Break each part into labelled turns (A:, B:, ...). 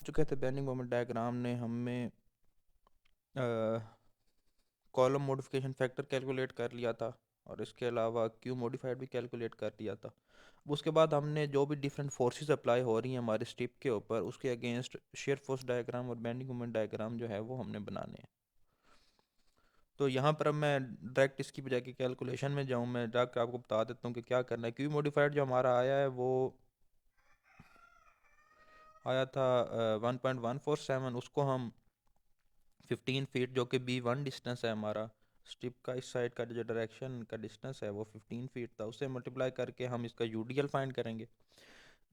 A: चुके थे bending moment diagram ने हमें कॉलम मॉडिफिकेशन फैक्टर कैलकुलेट कर लिया था और इसके अलावा क्यू मॉडिफाइड भी कैलकुलेट कर लिया था। उसके बाद हमने जो भी डिफरेंट फोर्सेस अप्लाई हो रही हैं हमारे स्टिप के ऊपर उसके अगेंस्ट शेयर फोर्स डायग्राम और बेंडिंग मोमेंट डायग्राम जो है वो हमने बनाने हैं। तो यहाँ पर अब मैं डायरेक्ट इसकी बजाय की कैलकुलेशन में जाऊँ, मैं जाकर आपको बता देता हूँ कि क्या करना है। क्यू मॉडिफाइड जो हमारा आया है वो आया था 1.147, उसको हम 15 फीट जो कि B1 डिस्टेंस है हमारा स्ट्रिप का, इस साइड का जो डायरेक्शन का डिस्टेंस है वो 15 फीट था, उससे मल्टीप्लाई करके हम इसका यूडीएल फाइंड करेंगे।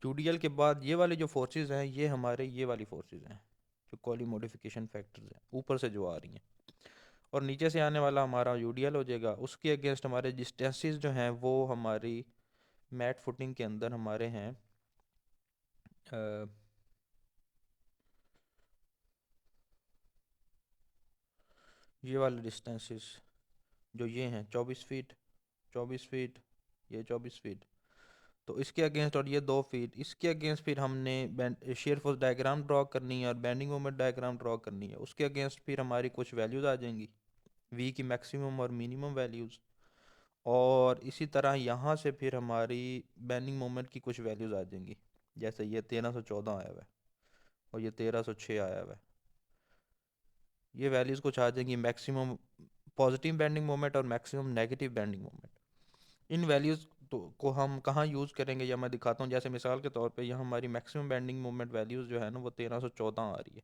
A: यूडीएल के बाद ये वाली जो फोर्सेस हैं ये हमारे ये वाली फोर्सेस हैं जो कॉली मॉडिफिकेशन फैक्टर्स हैं ऊपर से जो आ रही हैं, और नीचे से आने वाला हमारा यूडीएल हो जाएगा। उसके अगेंस्ट हमारे डिस्टेंसेस जो हैं वो हमारी मैट फुटिंग के अंदर हमारे हैं ये वाले डिस्टेंसेस जो ये हैं 24 फीट, 24 फीट, ये 24 फीट। तो इसके अगेंस्ट और ये 2 फीट, इसके अगेंस्ट फिर हमने शेयर फोर्स डायग्राम ड्रॉ करनी है और बेंडिंग मोमेंट डायग्राम ड्रॉ करनी है। उसके अगेंस्ट फिर हमारी कुछ वैल्यूज़ आ जाएंगी, वी की मैक्सिमम और मिनिमम वैल्यूज़, और इसी तरह यहाँ से फिर हमारी बेंडिंग मोमेंट की कुछ वैल्यूज़ आ जाएंगी। जैसे ये 1314 आया हुआ है और ये 1306 आया हुआ है, ये वैल्यूज़ कुछ आ जाएंगी मैक्सिमम पॉजिटिव बेंडिंग मोमेंट और मैक्सिमम नेगेटिव बेंडिंग मोमेंट। इन वैल्यूज़ तो को हम कहाँ यूज़ करेंगे या मैं दिखाता हूँ। जैसे मिसाल के तौर पे यहाँ हमारी मैक्सिमम बेंडिंग मोमेंट वैल्यूज़ जो है ना वो 1314 आ रही है।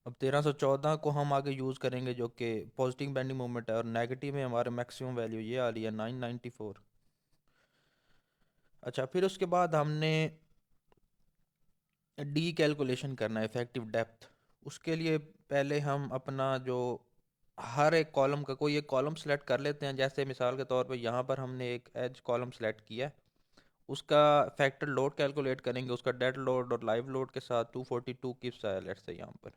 A: अब 1314 को हम आगे यूज़ करेंगे जो कि पॉजिटिव बेंडिंग मोमेंट है, और नेगेटिव में हमारे मैक्सिमम वैल्यू ये आ रही है 994। अच्छा, फिर उसके बाद हमने डी कैलकुलेशन करना है, इफेक्टिव डेप्थ। उसके लिए पहले हम अपना जो हर एक कॉलम का कोई एक कॉलम सेलेक्ट कर लेते हैं। जैसे मिसाल के तौर पे यहाँ पर हमने एक एज कॉलम सेलेक्ट किया है, उसका फैक्टर लोड कैलकुलेट करेंगे उसका डेड लोड और लाइव लोड के साथ 242 किप्स आया लेट्स से यहाँ पर।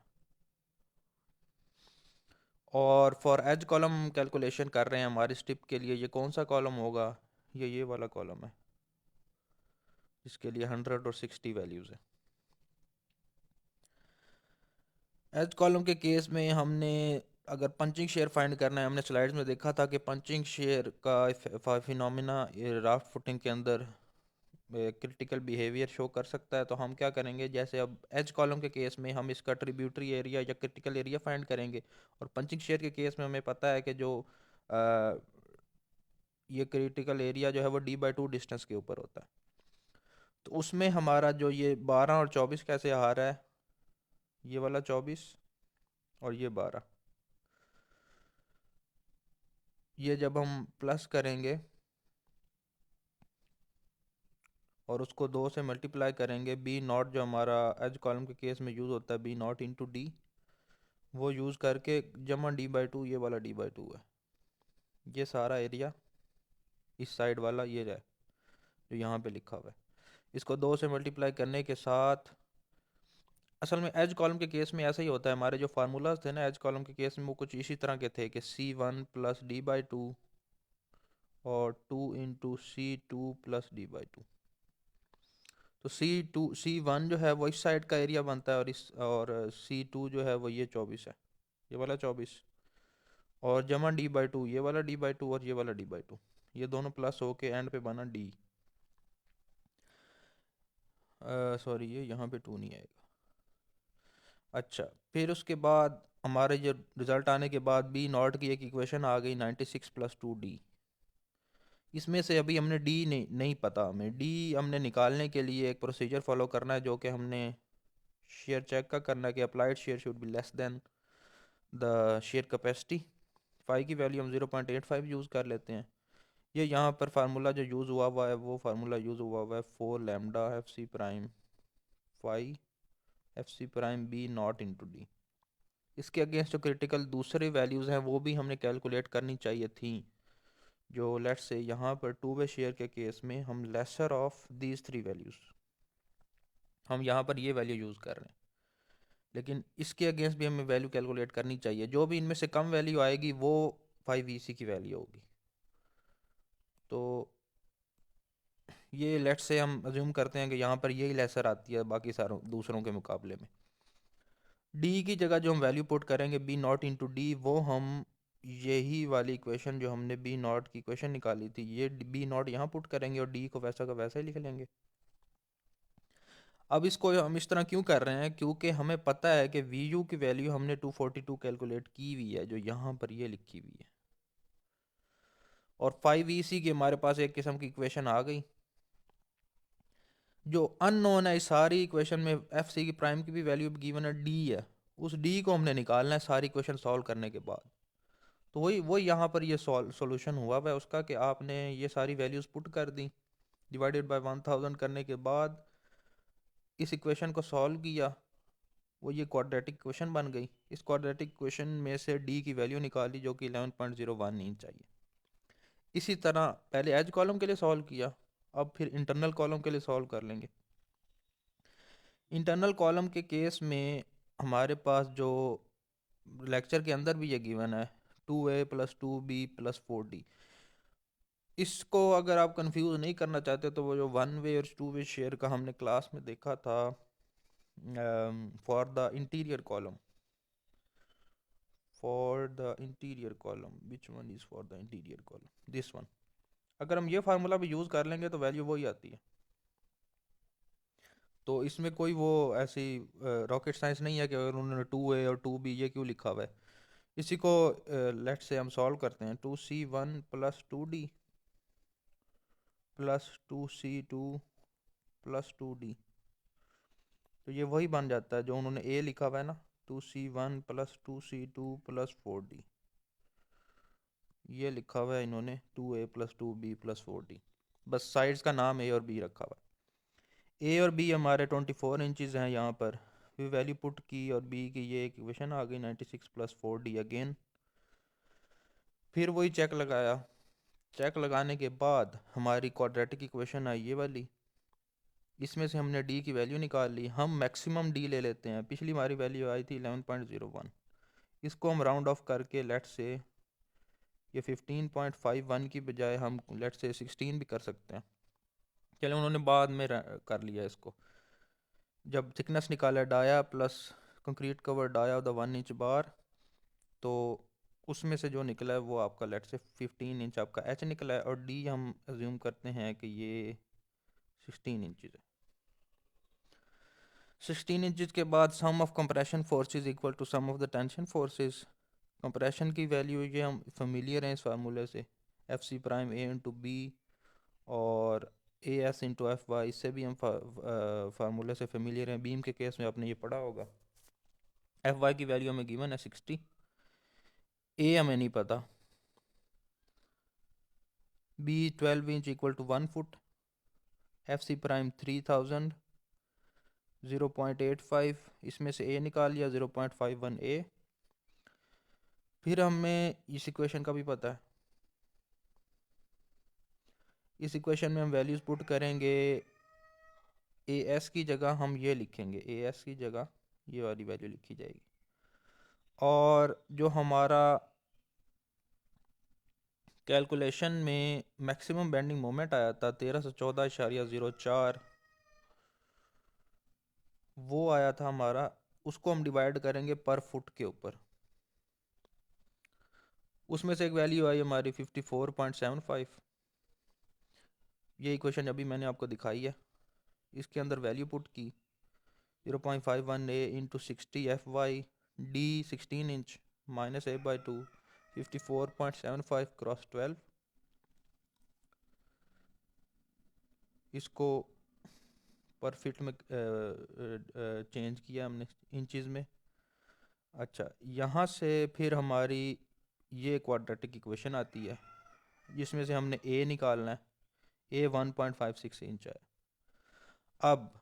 A: और फॉर एज कॉलम कैलकुलेशन कर रहे हैं हमारी स्ट्रिप के लिए, ये कौन सा कॉलम होगा, ये वाला कॉलम है इसके लिए 100 और 60 वैल्यूज़ है। एज कॉलम के केस में हमने अगर पंचिंग शेयर फाइंड करना है, हमने स्लाइड्स में देखा था कि पंचिंग शेयर का फिनोमिना राफ्ट फुटिंग के अंदर क्रिटिकल बिहेवियर शो कर सकता है। तो हम क्या करेंगे, जैसे अब एज कॉलम के केस में हम इसका ट्रिब्यूटरी एरिया या क्रिटिकल एरिया फाइंड करेंगे, और पंचिंग शेयर के केस में हमें पता है कि जो अ, ये क्रिटिकल एरिया जो है वो D/2 डिस्टेंस के ऊपर होता है। तो उसमें हमारा जो ये 12 और 24 कैसे आ रहा है, ये वाला 24 और ये 12, ये जब हम प्लस करेंगे और उसको 2 से मल्टीप्लाई करेंगे, B0 जो हमारा एज कॉलम के केस में यूज़ होता है B0 इंटू डी, वो यूज़ करके जमा D/2, ये वाला D/2 है। ये सारा एरिया इस साइड वाला ये है जो यहाँ पे लिखा हुआ है, इसको 2 से मल्टीप्लाई करने के साथ, असल में एज कॉलम के केस में ऐसा ही होता है। हमारे जो फार्मूलाज थे ना एज कॉलम के केस में वो कुछ इसी तरह के थे कि C1 प्लस D/2 और 2 इंटू C2 प्लस D/2। तो C1 जो है वो इस साइड का एरिया बनता है, और C2 जो है वो ये 24 है, ये वाला 24, और जमा D/2, ये वाला D/2 और ये वाला D/2, ये दोनों प्लस होके एंड पे बना D। सॉरी, ये यहाँ पे 2 नहीं आएगा। अच्छा, फिर उसके बाद हमारे जो रिजल्ट आने के बाद B0 की एक इक्वेशन आ गई 96 प्लस 2D। इसमें से अभी हमने D नहीं पता, हमें D हमने निकालने के लिए एक प्रोसीजर फॉलो करना है जो कि हमने शेयर चेक का करना है कि applied shear should be less than the shear capacity. Phi की वैल्यू हम 0.85 यूज़ कर लेते हैं। ये यहाँ पर फार्मूला जो यूज़ हुआ हुआ है वो फार्मूला यूज़ हुआ हुआ है 4 lambda FC prime phi FC prime B0 into D. इसके अगेंस्ट जो क्रिटिकल दूसरी वैल्यूज़ हैं वो भी हमने कैलकुलेट करनी चाहिए थी, जो लेट्स से यहाँ पर टू वे शेयर के केस में हम लेसर ऑफ दीज 3 वैल्यूज़, हम यहाँ पर ये वैल्यू यूज़ कर रहे हैं, लेकिन इसके अगेंस्ट भी हमें वैल्यू कैलकुलेट करनी चाहिए। जो भी इनमें से कम वैल्यू आएगी वो 5 EC की वैल्यू होगी। तो ये लेट्स से हम अज्यूम करते हैं कि यहाँ पर यही लेसर आती है बाकी सारों दूसरों के मुकाबले में। डी की जगह जो हम वैल्यू पुट करेंगे बी नॉट इंटू डी, वो हम यही वाली इक्वेशन जो हमने बी नॉट की इक्वेशन निकाली थी, ये बी नॉट यहाँ पुट करेंगे और डी को वैसा का वैसा ही लिख लेंगे। अब इसको हम इस तरह क्यों कर रहे हैं, क्योंकि हमें पता है कि वी यू की वैल्यू हमने 242 कैलकुलेट की हुई है जो यहाँ पर ये लिखी हुई है, और 5 ई सी की हमारे पास एक किस्म की इक्वेशन आ गई। जो अननोन है इस सारी इक्वेशन में, एफ सी की प्राइम की भी वैल्यू गिवन है डी है, उस डी को हमने निकालना है सारी इक्वेशन सॉल्व करने के बाद। तो वही यहाँ पर ये सॉल्यूशन हुआ है उसका, कि आपने ये सारी वैल्यूज़ पुट कर दी, डिवाइडेड बाय 1000 करने के बाद इस इक्वेशन को सॉल्व किया, वो ये क्वाड्रेटिक इक्वेशन बन गई। इस क्वाड्रेटिक इक्वेशन में से डी की वैल्यू निकाली जो कि 11.01 इंच चाहिए। इसी तरह पहले एज कॉलम के लिए सॉल्व किया, अब फिर इंटरनल कॉलम के लिए सॉल्व कर लेंगे। इंटरनल कॉलम के केस में हमारे पास जो लेक्चर के अंदर भी ये गिवन है 2a + 2b + 4d, इसको अगर आप कंफ्यूज नहीं करना चाहते तो वो जो 1 वे और 2 वे शेयर का हमने क्लास में देखा था for the interior column, for the interior column which one is for the interior column, this one, अगर हम ये फार्मूला भी यूज़ कर लेंगे तो वैल्यू वही आती है। तो इसमें कोई वो ऐसी रॉकेट साइंस नहीं है कि अगर उन्होंने 2a और 2b ये क्यों लिखा हुआ है। इसी को लेट से हम सॉल्व करते हैं, 2c1 + 2d + 2c2 + 2d, तो ये वही बन जाता है जो उन्होंने a लिखा हुआ है ना, 2c1 + 2c2 + 4d, ये लिखा हुआ है इन्होंने 2a + 2b + 4d, बस साइड्स का नाम a और b रखा हुआ है। a और b हमारे 24 इंचज़ हैं यहाँ पर, फिर वैल्यू पुट की और b की ये इक्वेशन आ गई 96 + 4d अगेन। फिर वही चेक लगाया, चेक लगाने के बाद हमारी क्वाड्रेटिक इक्वेशन आई ये वाली, इसमें से हमने डी की वैल्यू निकाल ली। हम मैक्सिमम डी ले लेते हैं, पिछली हमारी वैल्यू आई थी 11.01, इसको हम राउंड ऑफ करके लेट से ये 15.51 की बजाय हम लेट से 16 भी कर सकते हैं। चलो उन्होंने बाद में कर लिया इसको, जब थिकनेस निकाला dia plus concrete cover dia the 1 inch bar, तो उसमें से जो निकला है वो आपका लेट से 15 इंच आपका एच निकला है, और डी हम अज्यूम करते हैं कि ये 16 इंचज़ है। 16 इंचज़ के बाद sum of compression forces equal to sum of the tension forces. Compression की वैल्यू ये हम फेमिलियर हैं इस फार्मूले से, F C prime A into B और A S into F Y, इससे भी हम फार्मूले से फेमिलियर हैं। बीम के केस में आपने ये पढ़ा होगा। एफ वाई की वैल्यू हमें गिवन है 60, ए हमें नहीं पता, B 12 inch equal to 1 foot, F C prime 3000, 0.85, इसमें से ए निकाल लिया 0.51 ए। फिर हमें इस इक्वेशन का भी पता है, इस इक्वेशन में हम वैल्यूज़ पुट करेंगे, ए एस की जगह हम ये लिखेंगे, ए एस की जगह ये वाली वैल्यू लिखी जाएगी, और जो हमारा कैलकुलेशन में मैक्सिमम बेंडिंग मोमेंट आया था 1314.04, वो आया था हमारा, उसको हम डिवाइड करेंगे पर फुट के ऊपर, उसमें से एक वैल्यू आई हमारी 54.75, ये इक्वेशन अभी मैंने आपको दिखाई है, इसके अंदर वैल्यू पुट की 0.51 A into 60 F Y, D 16 inch minus a/2, 54.75 cross 12, इसको पर फिट में चेंज किया हमने इंचज़ में। अच्छा, यहाँ से फिर हमारी ये क्वाड्रेटिक इक्वेशन आती है जिसमें से हमने ए निकालना है, ए 1.56 इंच है। अब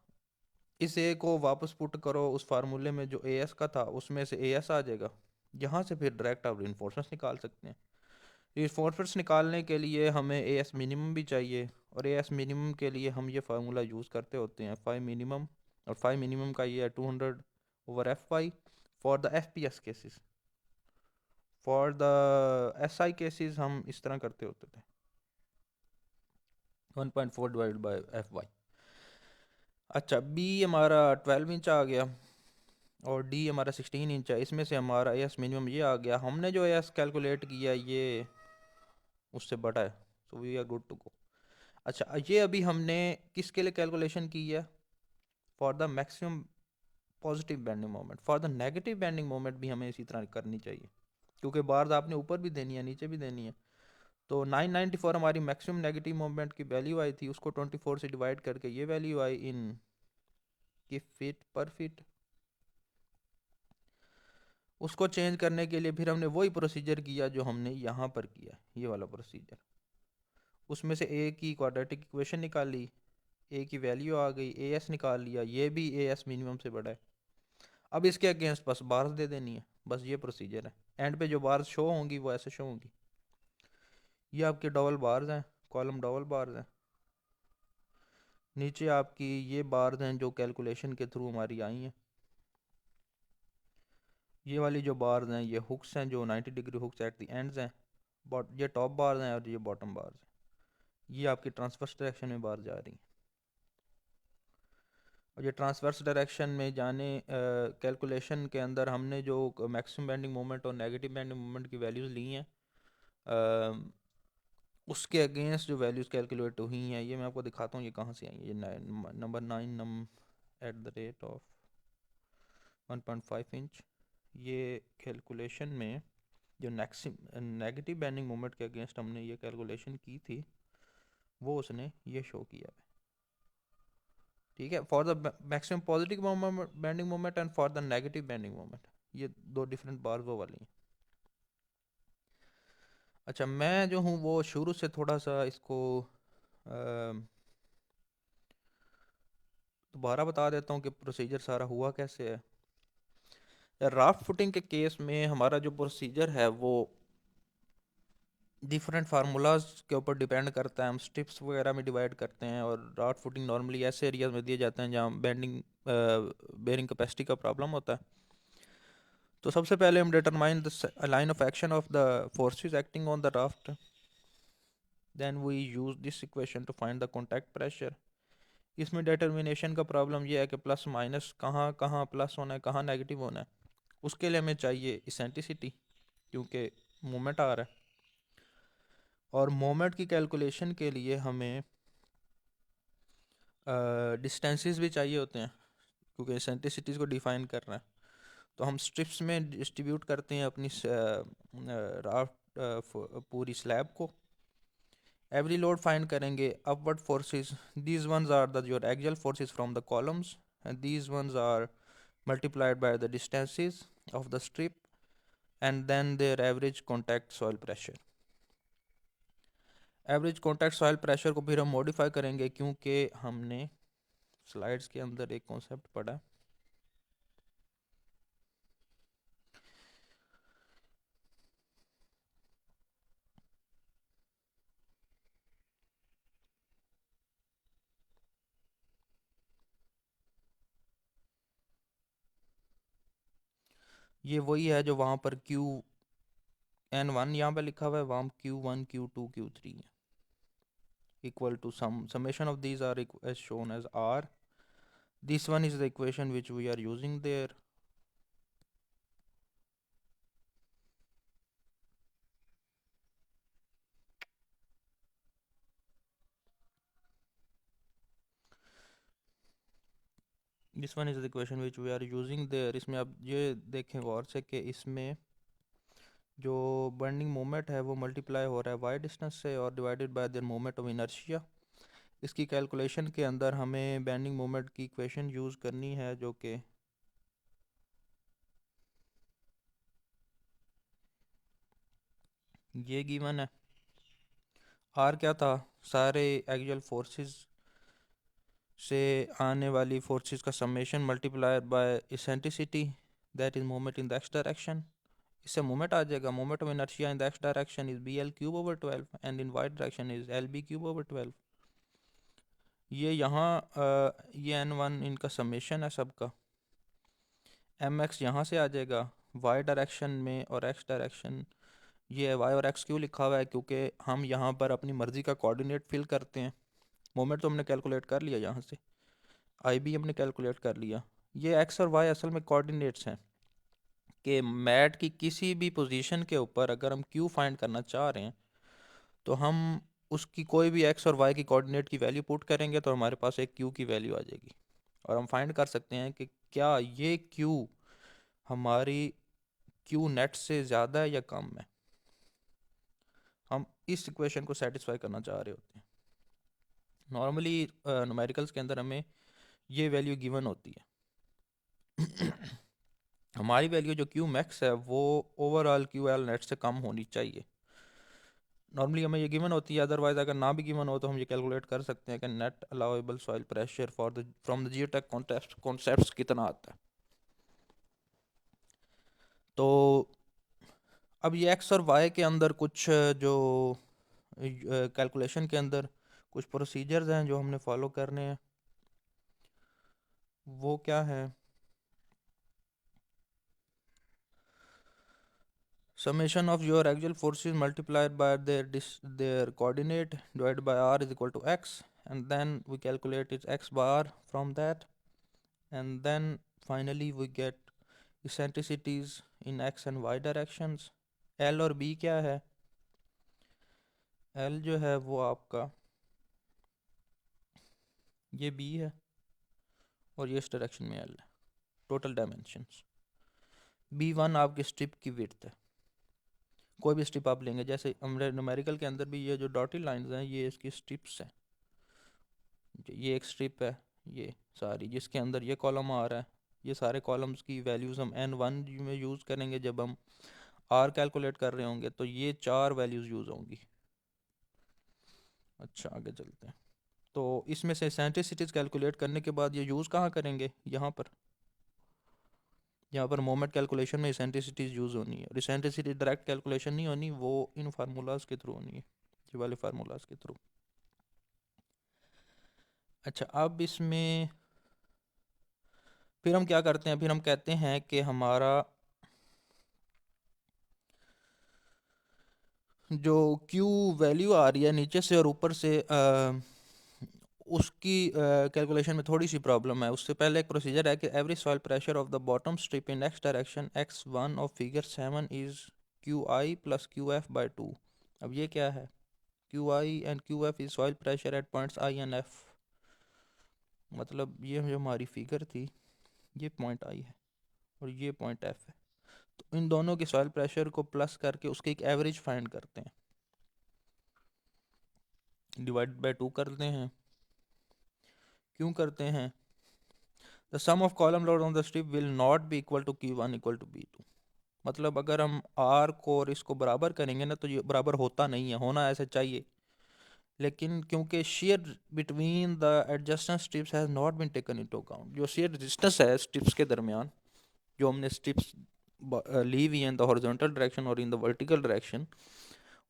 A: इस ए को वापस पुट करो उस फार्मूले में जो ए एस का था, उसमें से ए एस आ जाएगा, यहाँ से फिर डायरेक्ट आप रिइंफोर्समेंट्स निकाल सकते हैं। रिइंफोर्समेंट्स निकालने के लिए हमें ए एस मिनिमम भी चाहिए, और ए एस मिनिमम के लिए हम ये फार्मूला यूज़ करते होते हैं 5 मिनिमम, और 5 मिनिमम का ये है 200/FY for the FPS cases, for the SI cases हम इस तरह करते होते थे। 1.4 डिवाइड बाई एफ वाई। अच्छा, बी हमारा 12 इंच आ गया और डी हमारा 16 इंच है। इसमें से हमारा एस मिनिमम ये आ गया। हमने जो एस कैलकुलेट किया ये उससे बड़ा है, so we are good to go. अच्छा, ये अभी हमने किसके लिए कैलकुलेशन की है? For the maximum positive bending moment. For the negative bending moment भी हमें इसी तरह करनी चाहिए, क्योंकि बार्स आपने ऊपर भी देनी है नीचे भी देनी है। तो 994 हमारी मैक्सिमम नेगेटिव मोमेंट की वैल्यू आई थी, उसको 24 से डिवाइड करके ये वैल्यू आई इन कि फीट पर फीट। उसको चेंज करने के लिए फिर हमने वही प्रोसीजर किया जो हमने यहाँ पर किया, ये वाला प्रोसीजर। उसमें से ए की क्वाड्रेटिक इक्वेशन निकाली, ए की वैल्यू आ गई, ए एस निकाल लिया, ये भी ए एस मिनिमम से बड़ा है। अब इसके अगेंस्ट बस बार्स दे देनी है, बस ये प्रोसीजर है। एंड पे जो बार्स शो होंगी वो ऐसे शो होंगी। ये आपके डबल बार्स हैं, कॉलम डबल बार्स हैं। नीचे आपकी ये बार्स हैं जो कैलकुलेशन के थ्रू हमारी आई हैं। ये वाली जो बार्स हैं ये हुक्स हैं, जो 90 degree hooks at the ends हैं। ये टॉप बार्स हैं और ये बॉटम बार्स हैं। ये आपकी ट्रांसवर्स डायरेक्शन में बार जा रही हैं। और ये ट्रांसवर्स डायरेक्शन में जाने कैलकुलेशन के अंदर हमने जो मैक्सिमम बेंडिंग मोमेंट और नेगेटिव बेंडिंग मोमेंट की वैल्यूज़ ली हैं, उसके अगेंस्ट जो वैल्यूज़ कैलकुलेट हुई हैं ये मैं आपको दिखाता हूँ ये कहाँ से आई हैं। ये number 9 at the rate of 1.5 inch. ये कैलकुलेशन में जो नेगेटिव बेंडिंग मोमेंट के अगेंस्ट हमने ये कैलकुलेशन की थी वो उसने ये शो किया है। ठीक है, for the maximum positive bending moment and for the negative bending moment, ये दो डिफरेंट बार वो वाली हैं। अच्छा, मैं जो हूँ वो शुरू से थोड़ा सा इसको दोबारा बता देता हूँ कि प्रोसीजर सारा हुआ कैसे है। राफ्ट फुटिंग के केस में हमारा जो प्रोसीजर है वो डिफरेंट फार्मूलाज के ऊपर डिपेंड करता है। हम स्ट्रिप्स वगैरह में डिवाइड करते हैं और राफ्ट फुटिंग नॉर्मली ऐसे एरियाज में दिए जाते हैं जहाँ बेंडिंग बेयरिंग कैपेसिटी का प्रॉब्लम होता है। तो सबसे पहले हम determine the line of action of the forces acting on the raft, then we use this equation to find the contact pressure. इसमें डिटर्मिनेशन का प्रॉब्लम यह है कि प्लस माइनस कहाँ कहाँ प्लस होना है कहाँ नेगेटिव होना है। उसके लिए हमें चाहिए इसेंट्रिसिटी, क्योंकि मोमेंट आ रहा है। और मोमेंट की कैलकुलेशन के लिए हमें डिस्टेंसेस भी चाहिए होते हैं, क्योंकि इसेंट्रिसिटीज़ को डिफाइन करना है। तो हम स्ट्रिप्स में डिस्ट्रीब्यूट करते हैं अपनी राफ्ट पूरी स्लैब को। एवरी लोड फाइंड करेंगे, upward forces, these ones are the your axial forces from the columns and these ones are multiplied by the distances of the strip and then their average contact soil pressure। Average contact soil pressure को फिर हम modify करेंगे, क्योंकि हमने slides के अंदर एक concept पढ़ा। ये वही है जो वहाँ पर Q(n1) यहाँ पे लिखा हुआ है, वहाँ Q1 Q2 Q3 है, equal to summation of these are as shown as R. This one is the equation which we are using there. This one is the equation which we are using there. इसमें आप ये देखें गौर से कि इसमें जो bending moment है वो मल्टीप्लाई हो रहा है वाई डिस्टेंस से और divided by the moment of inertia. इसकी कैलकुलेशन के अंदर हमें बेंडिंग मोमेंट की इक्वेशन यूज़ करनी है जो कि ये गिवन है। आर क्या था? सारे एक्सियल फोर्सेस से आने वाली फोर्सेस का summation multiply by eccentricity, that is moment in the X direction. इससे मोमेंट आ जाएगा, moment of inertia in the X direction is BL³/12 and in Y direction is LB³/12। ये यहाँ ये N1 इनका समेशन है सबका। MX यहाँ से आ जाएगा वाई डायरेक्शन में, और एक्स डायरेक्शन ये वाई और एक्स क्यों लिखा हुआ है? क्योंकि हम यहाँ पर अपनी मर्ज़ी का कोऑर्डिनेट फिल करते हैं। मोमेंट तो हमने कैलकुलेट कर लिया यहाँ से, आई बी हमने कैलकुलेट कर लिया। ये एक्स और वाई असल में कोऑर्डिनेट्स हैं कि मैट की किसी भी पोजीशन के ऊपर अगर हम क्यू फाइंड करना चाह रहे हैं तो हम उसकी कोई भी एक्स और वाई की कोऑर्डिनेट की वैल्यू पुट करेंगे तो हमारे पास एक क्यू की वैल्यू आ जाएगी, और हम फाइंड कर सकते हैं कि क्या ये क्यू हमारी क्यू नेट से ज़्यादा है या कम है। हम इस इक्वेशन को सेटिस्फाई करना चाह रहे होते हैं। नॉर्मली न्यूमेरिकल्स के अंदर हमें ये वैल्यू गिवन होती है हमारी वैल्यू जो क्यू मैक्स है वो ओवरऑल क्यू एल नेट से कम होनी चाहिए। नॉर्मली हमें ये गिवन होती है, अदरवाइज अगर ना भी गिवन हो तो हम ये कैलकुलेट कर सकते हैं कि net allowable soil pressure for the from the geotech concepts कितना आता है। तो अब ये एक्स और वाई के अंदर कुछ जो कैलकुलेशन के अंदर कुछ प्रोसीजर्स हैं जो हमने फॉलो करने हैं, वो क्या है। Summation of your actual forces multiplied by their coordinate divided by r is equal to x, and then we calculate its x bar from that, and then finally we get eccentricities in x and y directions। L और B क्या है? L जो है वो आपका ये B है और ये इस डायरेक्शन में L है। टोटल डायमेंशंस B1 आपकी स्ट्रिप की विड्थ है। कोई भी स्ट्रिप आप लेंगे, जैसे हमने न्यूमेरिकल के अंदर भी ये जो डॉटेड लाइंस हैं ये इसकी स्ट्रिप्स हैं। ये एक स्ट्रिप है, ये सारी जिसके अंदर ये कॉलम आ रहा है, ये सारे कॉलम्स की वैल्यूज़ हम n1 में यूज़ करेंगे जब हम r कैलकुलेट कर रहे होंगे, तो ये 4 वैल्यूज़ यूज़ होंगी। अच्छा आगे चलते हैं। तो इसमें से सेंट्रिसिटीज़ कैलकुलेट करने के बाद ये यूज़ कहाँ करेंगे, यहाँ पर मोमेंट कैलकुलेशन में सेंट्रिसिटीज़ यूज़ होनी है, और सेंट्रिसिटी डायरेक्ट कैलकुलेशन नहीं होनी, वो इन फार्मूलाज के थ्रू होनी है, ये वाले फार्मूलाज के थ्रू। अच्छा अब इसमें फिर हम क्या करते हैं, फिर हम कहते हैं कि हमारा जो Q वैल्यू आ रही है नीचे से और ऊपर से उसकी कैलकुलेशन में थोड़ी सी प्रॉब्लम है। उससे पहले एक प्रोसीजर है कि every soil pressure of the bottom strip in x direction x1 of figure 7 is QI plus QF/2। अब ये क्या है, QI and QF is soil pressure at points I and F। मतलब ये जो हमारी फिगर थी, ये पॉइंट I है और ये पॉइंट F है, तो इन दोनों के सॉइल प्रेशर को प्लस करके उसके एक एवरेज फाइंड करते हैं, डिवाइड बाय 2 करते हैं। क्यों करते हैं? The sum of column load on the strip will not be equal to Q1 equal to B2। मतलब अगर हम R को और इसको बराबर करेंगे ना तो ये बराबर होता नहीं है, होना ऐसे चाहिए, लेकिन क्योंकि shear between the adjacent strips has not been taken into account, जो शेयर रेजिस्टेंस है स्ट्रिप्स के दरमियान, जो हमने स्ट्रिप्स ली हुई हैं इन द हॉरिजॉन्टल डायरेक्शन और इन द वर्टिकल डायरेक्शन,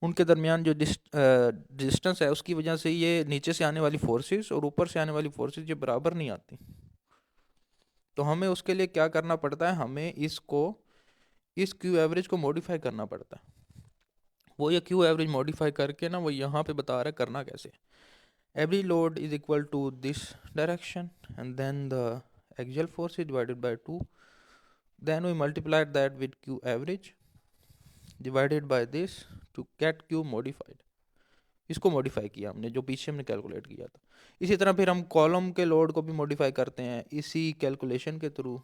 A: उनके दरमियान जो डिस्टेंस है उसकी वजह से ये नीचे से आने वाली फोर्सेस और ऊपर से आने वाली फोर्सेस ये बराबर नहीं आती। तो हमें उसके लिए क्या करना पड़ता है, हमें इस क्यू एवरेज को मॉडिफाई करना पड़ता है। वो ये क्यू एवरेज मॉडिफाई करके ना वो यहाँ पे बता रहा है करना कैसे। Every load is equal to this direction and then the axial force is divided by 2, then we multiplied that with Q average divided by this to get Q modified. इसको मॉडिफाई किया हमने जो पीछे हमने कैलकुलेट किया था। इसी तरह फिर हम कॉलम के लोड को भी मॉडिफाई करते हैं इसी कैलकुलेशन के थ्रू,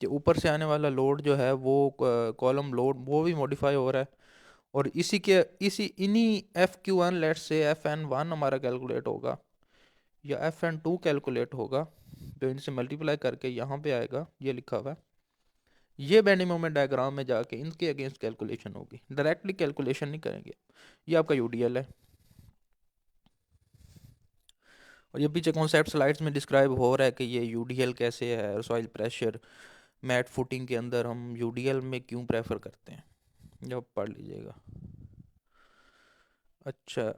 A: कि ऊपर से आने वाला लोड जो है वो कॉलम लोड वो भी मॉडिफाई हो रहा है, और इसी इन्हीं F/Q1 लेट से Fn1 हमारा कैलकुलेट होगा या Fn2 कैलकुलेट होगा, जो इनसे मल्टीप्लाई करके यहाँ पे आएगा, ये लिखा हुआ है। ये बेंडिंग मोमेंट डायग्राम में जाके इनके अगेंस्ट कैलकुलेशन होगी, डायरेक्टली कैलकुलेशन नहीं करेंगे। ये आपका यूडीएल है, और ये पीछे कॉन्सेप्ट स्लाइड्स में डिस्क्राइब हो रहा है कि ये यूडीएल कैसे है, सॉइल प्रेशर मैट फुटिंग के अंदर हम यूडीएल में क्यों प्रेफर करते हैं, जब पढ़ लीजिएगा। अच्छा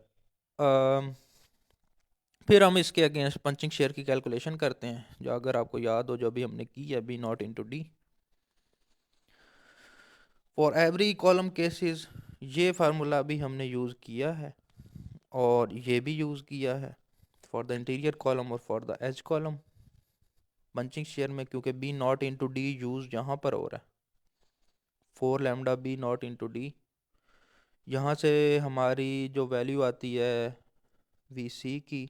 A: फिर हम इसके अगेंस्ट पंचिंग शेयर की कैलकुलेशन करते हैं, जो अगर आपको याद हो जो अभी हमने की है, B naught into D for every column cases. ये फार्मूला भी हमने यूज़ किया है, और ये भी यूज़ किया है फॉर द इंटीरियर कॉलम और for the edge column punching shear में, क्योंकि B naught into D use यहाँ पर हो रहा है, 4 lambda B naught into D. यहाँ से हमारी जो वैल्यू आती है वी सी की,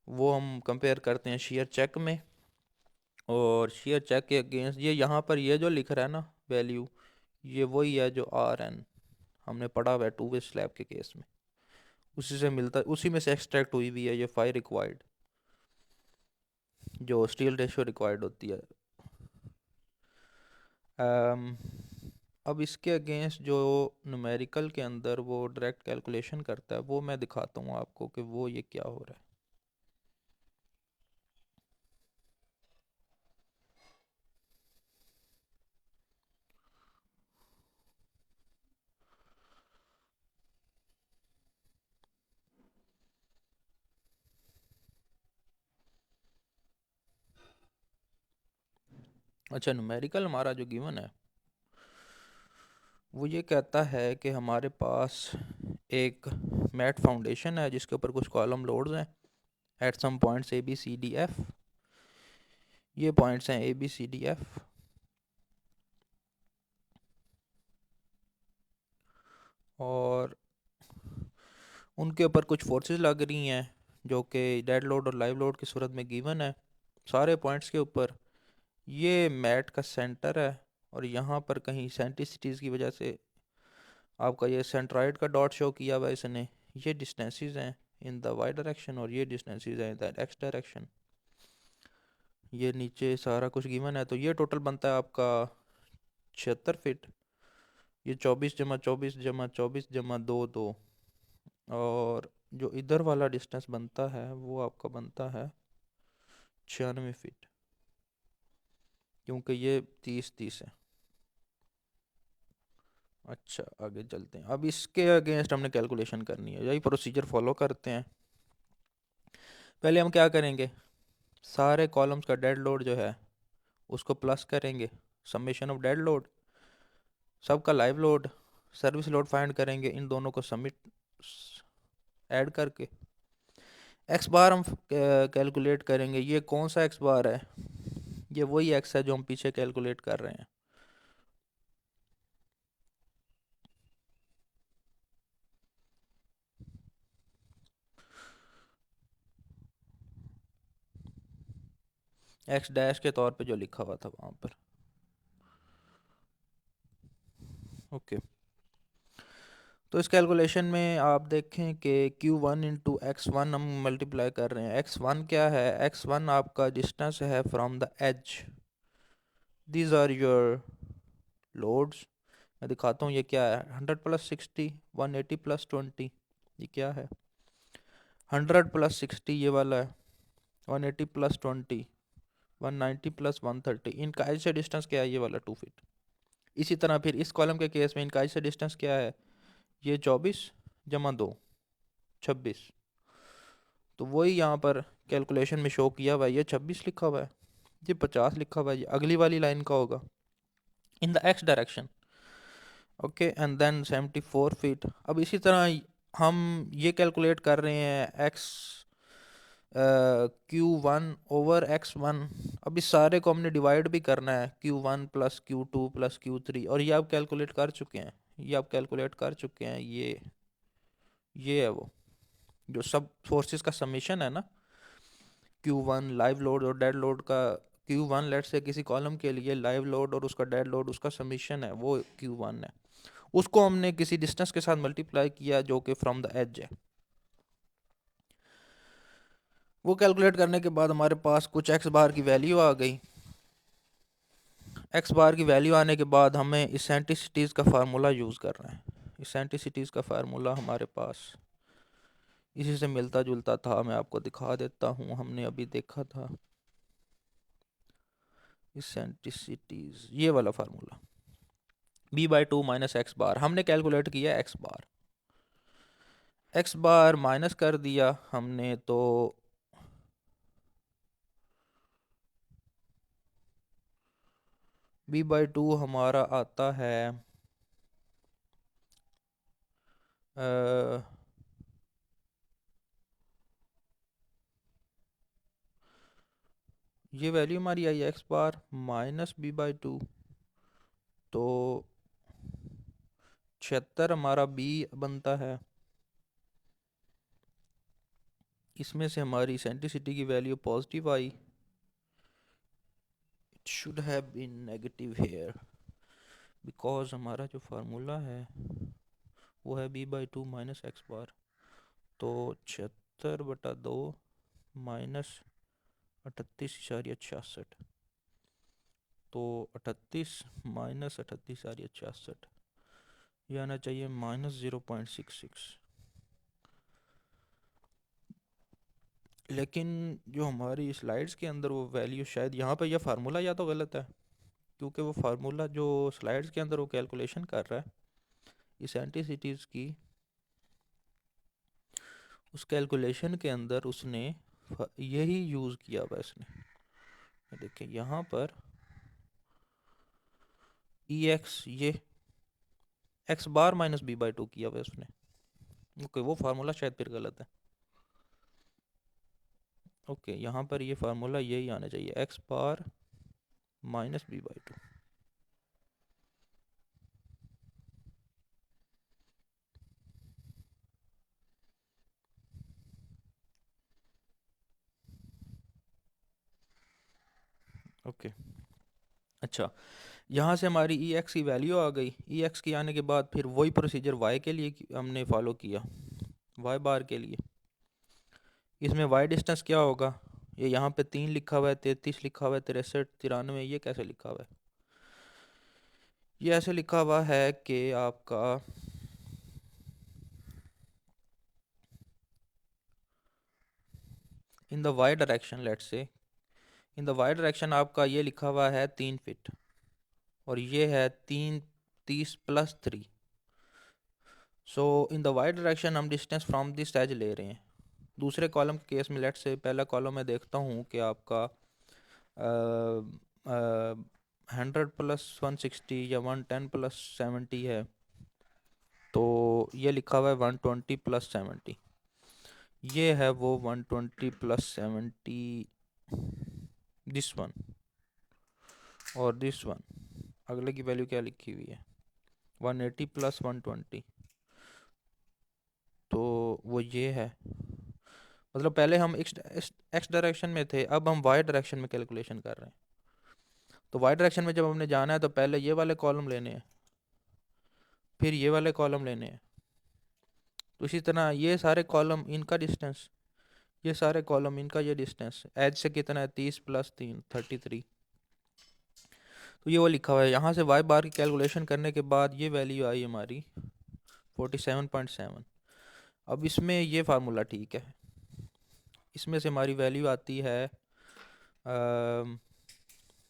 A: वो हम कंपेयर करते हैं शेयर चेक में, और शेयर चेक के अगेंस्ट ये यहाँ पर ये जो लिख रहा है ना वैल्यू, ये वही है जो आर एन हमने पढ़ा हुआ है टू वे स्लैब के केस में, उसी से मिलता, उसी में से एक्सट्रैक्ट हुई हुई है ये फाई रिक्वायर्ड, जो स्टील रेशियो रिक्वायर्ड होती है। अम, अब इसके अगेंस्ट जो न्यूमेरिकल के अंदर वो डायरेक्ट कैलकुलेशन करता है, वो मैं दिखाता हूँ आपको कि वो ये क्या हो रहा है। अच्छा, न्यूमेरिकल हमारा जो गिवन है वो ये कहता है कि हमारे पास एक मैट फाउंडेशन है जिसके ऊपर कुछ कॉलम लोड्स हैं at some points A B C D F. ये पॉइंट्स हैं A B C D F, और उनके ऊपर कुछ फोर्सेस लग रही हैं जो कि डेड लोड और लाइव लोड की सूरत में गिवन है सारे पॉइंट्स के ऊपर। ये मैट का सेंटर है, और यहाँ पर कहीं सेंट्रिसिटीज़ की वजह से आपका ये सेंट्रॉइड का डॉट शो किया हुआ है इसने। ये डिस्टेंसेस हैं इन द वाई डायरेक्शन और ये डिस्टेंसेस हैं इन द एक्स डायरेक्शन। ये नीचे सारा कुछ गिवन है, तो ये टोटल बनता है आपका 76 फीट। ये 24 जमा 24 जमा 24 जमा 2 2, और जो इधर वाला डिस्टेंस बनता है वो आपका बनता है 96 फीट, क्योंकि ये 30 30 है। अच्छा, आगे चलते हैं। अब इसके अगेंस्ट हमने कैलकुलेशन करनी है, यही प्रोसीजर फॉलो करते हैं। पहले हम क्या करेंगे, सारे कॉलम्स का डेड लोड जो है उसको प्लस करेंगे, समेशन ऑफ डेड लोड, सबका live load, service load find करेंगे, इन दोनों को सबमिट ऐड करके एक्स बार हम कैलकुलेट करेंगे। ये कौन सा एक्स बार है, ये वही एक्स है जो हम पीछे कैलकुलेट कर रहे हैं। एक्स डैश के तौर पे जो लिखा हुआ था वहाँ पर। ओके, तो इस कैलकुलेशन में आप देखें कि Q1 इंटू एक्स वन हम मल्टीप्लाई कर रहे हैं। x1 क्या है, x1 आपका डिस्टेंस है from the edge, these are your loads. मैं दिखाता हूँ ये क्या है, 100 + 60, 180 + 20, ये क्या है, 100 + 60 ये वाला है, 180 + 20, 190 + 130। इनका एज से डिस्टेंस क्या है, ये वाला 2 फीट। इसी तरह फिर इस कॉलम के केस में इनका एज से डिस्टेंस क्या है, ये 24 जमा 2 26। तो वही यहाँ पर कैलकुलेशन में शो किया हुआ है, ये 26 लिखा हुआ है, ये 50 लिखा हुआ है, ये अगली वाली लाइन का होगा in the X direction. Okay, and then 74 feet. अब इसी तरह हम ये कैलकुलेट कर रहे हैं एक्स Q1/x1। अब इस सारे को हमने डिवाइड भी करना है, Q1 + Q2 + Q3, और ये आप कैलकुलेट कर चुके हैं, ये आप कैलकुलेट कर चुके हैं। ये है वो जो सब फोर्सेस का समीशन है ना, Q1 लाइव लोड और डेड लोड का, Q1 लेट से किसी कॉलम के लिए लाइव लोड और उसका डेड लोड उसका समीशन है, वो Q1 है। उसको हमने किसी डिस्टेंस के साथ मल्टीप्लाई किया जो कि फ्रॉम द एज है। वो कैलकुलेट करने के बाद हमारे पास कुछ एक्स बार की वैल्यू आ गई। एक्स बार की वैल्यू आने के बाद हमें इसेंट्रिसिटीज़ का फार्मूला यूज़ करना है। इसेंट्रिसिटीज़ का फार्मूला हमारे पास इसी से मिलता जुलता था, मैं आपको दिखा देता हूँ, हमने अभी देखा था इसेंट्रिसिटीज़, ये वाला फार्मूला b/2 - एक्स बार। हमने कैलकुलेट किया एक्स बार, एक्स बार माइनस कर दिया हमने, तो b/2 हमारा आता है ये वैल्यू हमारी आई X bar minus B by two, तो 76 हमारा बी बनता है। इसमें से हमारी सेंट्रिसिटी की वैल्यू पॉजिटिव आई, it should have been negative here, because हमारा जो फार्मूला है वो है B by two minus X bar. तो 76/2 माइनस 38.66, तो 38 माइनस 38.66, ये आना चाहिए -0.66। लेकिन जो हमारी स्लाइड्स के अंदर वो वैल्यू, शायद यहाँ पे यह फार्मूला या तो गलत है, क्योंकि वो फार्मूला जो स्लाइड्स के अंदर वो कैलकुलेशन कर रहा है इसेंट्रिसिटीज़ की, उस कैलकुलेशन के अंदर उसने यही यूज़ किया हुआ इसने। देखिए यहाँ पर ई एक्स, ये X bar minus B by two किया हुआ है उसने। ओके, वो फार्मूला शायद फिर गलत है। ओके, यहाँ पर ये फार्मूला यही आना चाहिए, X bar minus B by two. Okay, अच्छा, यहाँ से हमारी ई एक्स की वैल्यू आ गई। ई एक्स की आने के बाद फिर वही प्रोसीजर वाई के लिए हमने फॉलो किया, वाई बार के लिए। इसमें वाई डिस्टेंस क्या होगा, ये यहाँ पे 3 लिखा हुआ है, 33 लिखा हुआ है, 63, 93, ये कैसे लिखा हुआ है? ये ऐसे लिखा हुआ है कि आपका in the Y direction, let's say in the Y direction आपका ये लिखा हुआ है 3 फीट, और ये है 30 + 3। सो इन द वाई डायरेक्शन हम डिस्टेंस फ्रॉम दिस एज ले रहे हैं। दूसरे कॉलम के केस में लेट्स से पहला कॉलम मैं देखता हूँ कि आपका 100 + 160 या 110 + 70 है, तो ये लिखा हुआ है 120 + 70। ये है वो 120 + 70, दिस वन और दिस वन। अगले की वैल्यू क्या लिखी हुई है, 180 + 120, तो वो ये है। मतलब पहले हम एक्स डायरेक्शन में थे, अब हम वाई डायरेक्शन में कैलकुलेशन कर रहे हैं। तो वाई डायरेक्शन में जब हमने जाना है तो पहले ये वाले कॉलम लेने हैं, फिर ये वाले कॉलम लेने हैं। तो इसी तरह ये सारे कॉलम इनका डिस्टेंस, ये सारे कॉलम इनका ये डिस्टेंस एज से कितना है, 30 + 3 33। तो ये वो लिखा हुआ है। यहाँ से वाई बार की कैलकुलेशन करने के बाद ये वैल्यू आई हमारी 47.7। अब इसमें ये फार्मूला ठीक है, इसमें से हमारी वैल्यू आती है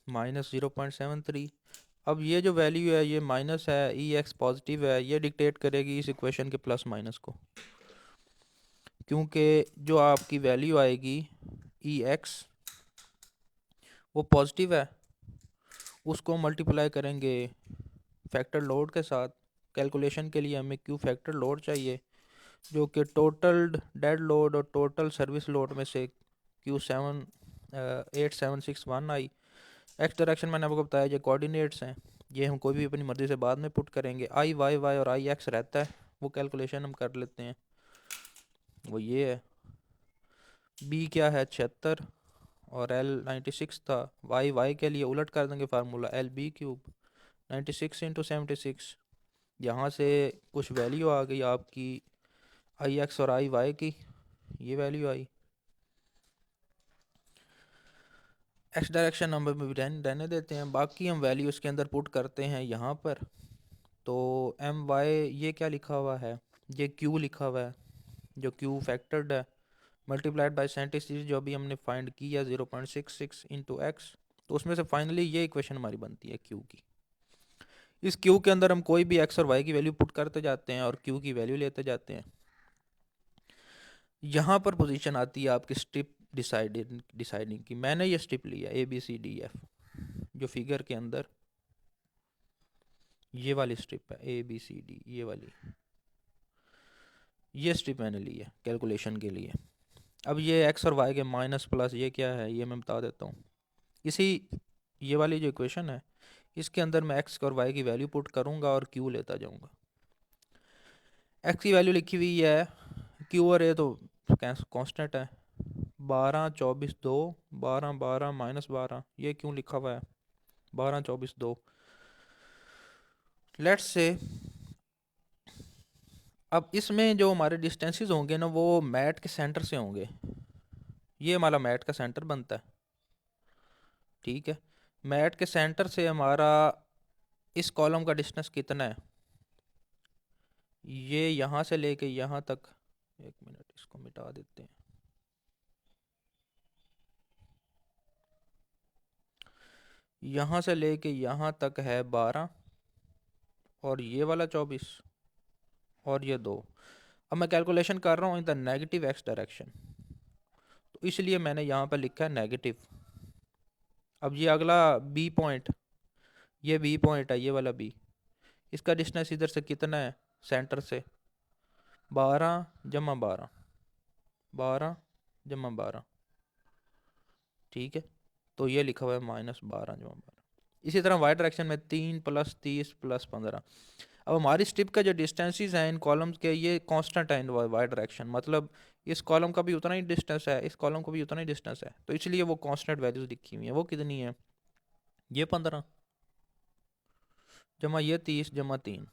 A: -0.73। अब ये जो वैल्यू है ये माइनस है, ई एक्स पॉजिटिव है, ये डिक्टेट करेगी इस इक्वेशन के प्लस माइनस को, क्योंकि जो आपकी वैल्यू आएगी ई एक्स वो पॉजिटिव है, उसको मल्टीप्लाई करेंगे फैक्टर लोड के साथ। कैलकुलेशन के लिए हमें क्यू फैक्टर लोड चाहिए, जो कि टोटल डेड लोड और टोटल सर्विस लोड में से Q8761 आई। एक्स डायरेक्शन मैंने आपको बताया ये कोऑर्डिनेट्स हैं, ये हम कोई भी अपनी मर्ज़ी से बाद में पुट करेंगे। आई वाई वाई और आई एक्स रहता है, वो कैलकुलेशन हम कर लेते हैं, वो ये है। बी क्या है 76 और एल 96 था। वाई वाई के लिए उलट कर देंगे फार्मूला, LB³ 96 × 76। यहाँ से कुछ वैल्यू आ गई आपकी आई एक्स और आई वाई की, ये वैल्यू आई। एक्स डायरेक्शन हम भी रहने देते हैं, बाकी हम वैल्यू इसके अंदर पुट करते हैं यहाँ पर। तो एम वाई ये क्या लिखा हुआ है, ये क्यू लिखा हुआ है, जो क्यू फैक्टर्ड है, मल्टीप्लाइड बाई सेंटिसिटी जो अभी हमने फाइंड की है 0.66 × एक्स। तो उसमें से फाइनली ये इक्वेशन हमारी बनती है क्यू की। इस क्यू के अंदर हम कोई भी एक्स और वाई की वैल्यू पुट करते जाते हैं और क्यू की वैल्यू लेते जाते हैं। यहाँ पर पोजीशन आती है आपकी स्ट्रिप डिसाइडिंग की। मैंने ये स्ट्रिप लिया ABCDF, जो फिगर के अंदर ये वाली स्ट्रिप है ABCD, ये वाली, ये स्ट्रिप मैंने ली है कैलकुलेशन के लिए। अब ये एक्स और वाई के माइनस प्लस ये क्या है, ये मैं बता देता हूँ। इसी ये वाली जो इक्वेशन है इसके अंदर मैं एक्स और वाई की वैल्यू पुट करूँगा और क्यू लेता जाऊँगा। एक्स की वैल्यू लिखी हुई है, क्यू और ए तो कांस्टेंट है, 12 24 2, 12 12 -12, ये क्यों लिखा हुआ है 12 24 2। लेट्स से अब इसमें जो हमारे डिस्टेंसेस होंगे ना वो मैट के सेंटर से होंगे, ये हमारा मैट का सेंटर बनता है, ठीक है। मैट के सेंटर से हमारा इस कॉलम का डिस्टेंस कितना है, ये यहाँ से लेके यहाँ तक, एक मिनट इसको मिटा देते हैं, यहाँ से लेके यहाँ तक है 12 और ये वाला 24 और ये 2। अब मैं कैलकुलेशन कर रहा हूँ in the negative x direction, तो इसलिए मैंने यहाँ पर लिखा है नेगेटिव। अब ये अगला बी पॉइंट, ये बी पॉइंट है, ये वाला बी, इसका डिस्टेंस इधर से कितना है सेंटर से, 12 जमा 12, 12 जमा 12, ठीक है। तो ये लिखा हुआ है -12 जमा 12। इसी तरह वाई डायरेक्शन में 3 + 30 + 15। अब हमारी स्ट्रिप का जो डिस्टेंसेस हैं इन कॉलम्स के ये कांस्टेंट है इन वाई डायरेक्शन, मतलब इस कॉलम का भी उतना ही डिस्टेंस है, इस कॉलम का भी उतना ही डिस्टेंस है, तो इसलिए वो कांस्टेंट वैल्यूज लिखी हुई है। वो कितनी है, ये 15 जमा ये 30 जमा 3,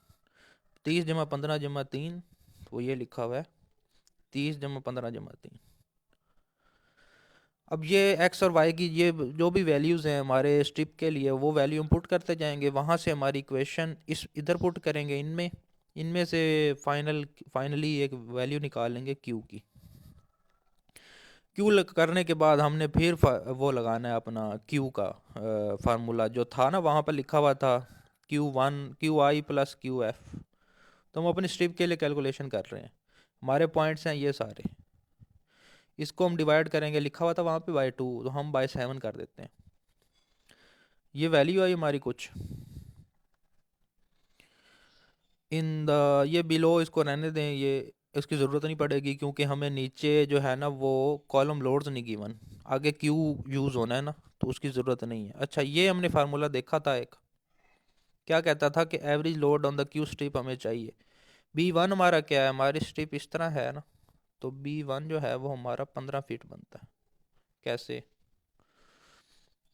A: 30 जमा 15 जमा 3, तो ये लिखा हुआ है 30 जमा 15 जमा 3। अब ये एक्स और वाई की ये जो भी वैल्यूज़ हैं हमारे स्ट्रिप के लिए वो वैल्यू हम पुट करते जाएंगे, वहाँ से हमारी इक्वेशन इस इधर पुट करेंगे, इनमें इनमें से फाइनली एक वैल्यू निकालेंगे क्यू की। क्यू करने के बाद हमने फिर वो लगाना है अपना क्यू का फार्मूला जो था ना वहाँ पर लिखा हुआ था Q1 QI + QF। तो हम अपनी स्ट्रिप के लिए कैलकुलेशन कर रहे हैं, हमारे पॉइंट्स हैं ये सारे, इसको हम डिवाइड करेंगे, लिखा हुआ था वहाँ पे बाई 2, तो हम बाई 7 कर देते हैं। ये वैल्यू आई हमारी कुछ इन द ये बिलो, इसको रहने दें, ये इसकी ज़रूरत नहीं पड़ेगी क्योंकि हमें नीचे जो है ना वो कॉलम लोड्स नहीं गिवन, आगे क्यू यूज़ होना है ना, तो उसकी ज़रूरत नहीं है। अच्छा, ये हमने फार्मूला देखा था एक, क्या कहता था कि average load on the Q strip हमें चाहिए। B1 हमारा क्या है, हमारी स्ट्रिप इस तरह है ना, तो B1 जो है वो हमारा 15 फीट बनता है। कैसे,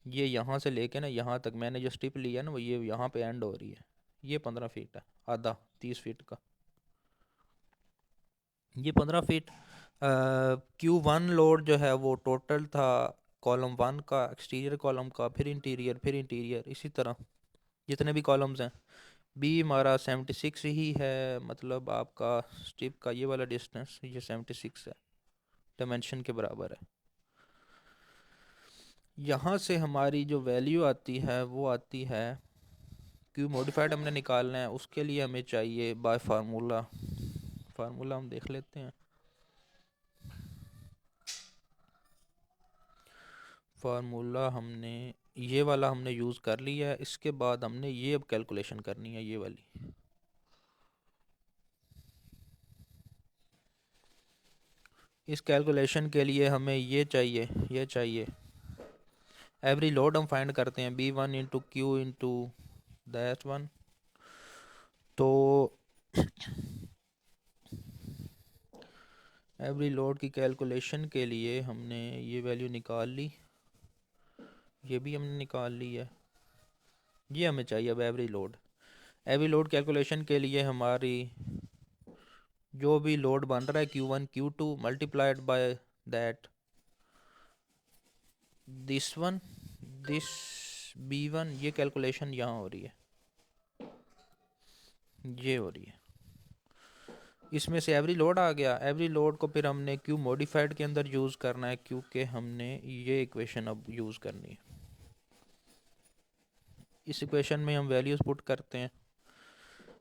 A: ये यहाँ से लेके ना यहाँ तक मैंने जो स्ट्रिप ली है ना वो ये यहाँ पे एंड हो रही है, ये 15 फीट है, आधा 30 फीट का, ये 15 फीट। Q1 लोड जो है वो टोटल था कॉलम 1 का, एक्सटीरियर कॉलम का, फिर इंटीरियर, इसी तरह जितने भी कॉलम्स हैं। बी हमारा 76 ही है, मतलब आपका स्ट्रिप का ये वाला डिस्टेंस ये 76 है, डायमेंशन के बराबर है। यहाँ से हमारी जो वैल्यू आती है वो आती है, क्यू मॉडिफाइड हमने निकालना है, उसके लिए हमें चाहिए बाय फार्मूला, फार्मूला हम देख लेते हैं। फार्मूला हमने ये वाला हमने यूज़ कर लिया है, इसके बाद हमने ये अब कैलकुलेशन करनी है, ये वाली। इस कैलकुलेशन के लिए हमें ये चाहिए एवरी लोड हम फाइंड करते हैं B1 × Q × दैट वन। तो एवरी लोड की कैलकुलेशन के लिए हमने ये वैल्यू निकाल ली, ये भी हमने निकाल ली है, ये हमें चाहिए अब एवरी लोड कैलकुलेशन के लिए हमारी जो भी लोड बन रहा है Q1 Q2 multiplied by that this one, this B1, ये कैलकुलेशन यहाँ हो रही है, ये हो रही है, इसमें से एवरी लोड आ गया। एवरी लोड को फिर हमने क्यू मॉडिफाइड के अंदर यूज़ करना है क्योंकि हमने ये इक्वेशन अब यूज़ करनी है। इस इक्वेशन में हम वैल्यूज़ पुट करते हैं,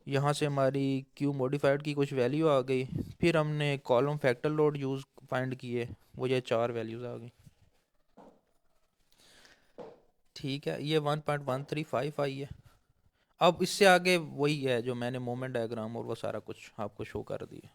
A: यहाँ से हमारी क्यू मॉडिफाइड की कुछ वैल्यू आ गई, फिर हमने column factor load use find किए, वो ये 4 वैल्यूज़ आ गई, ठीक है। ये 1.135 आई है। अब इससे आगे वही है जो मैंने मोमेंट डायग्राम और वो सारा कुछ आपको शो कर दिया।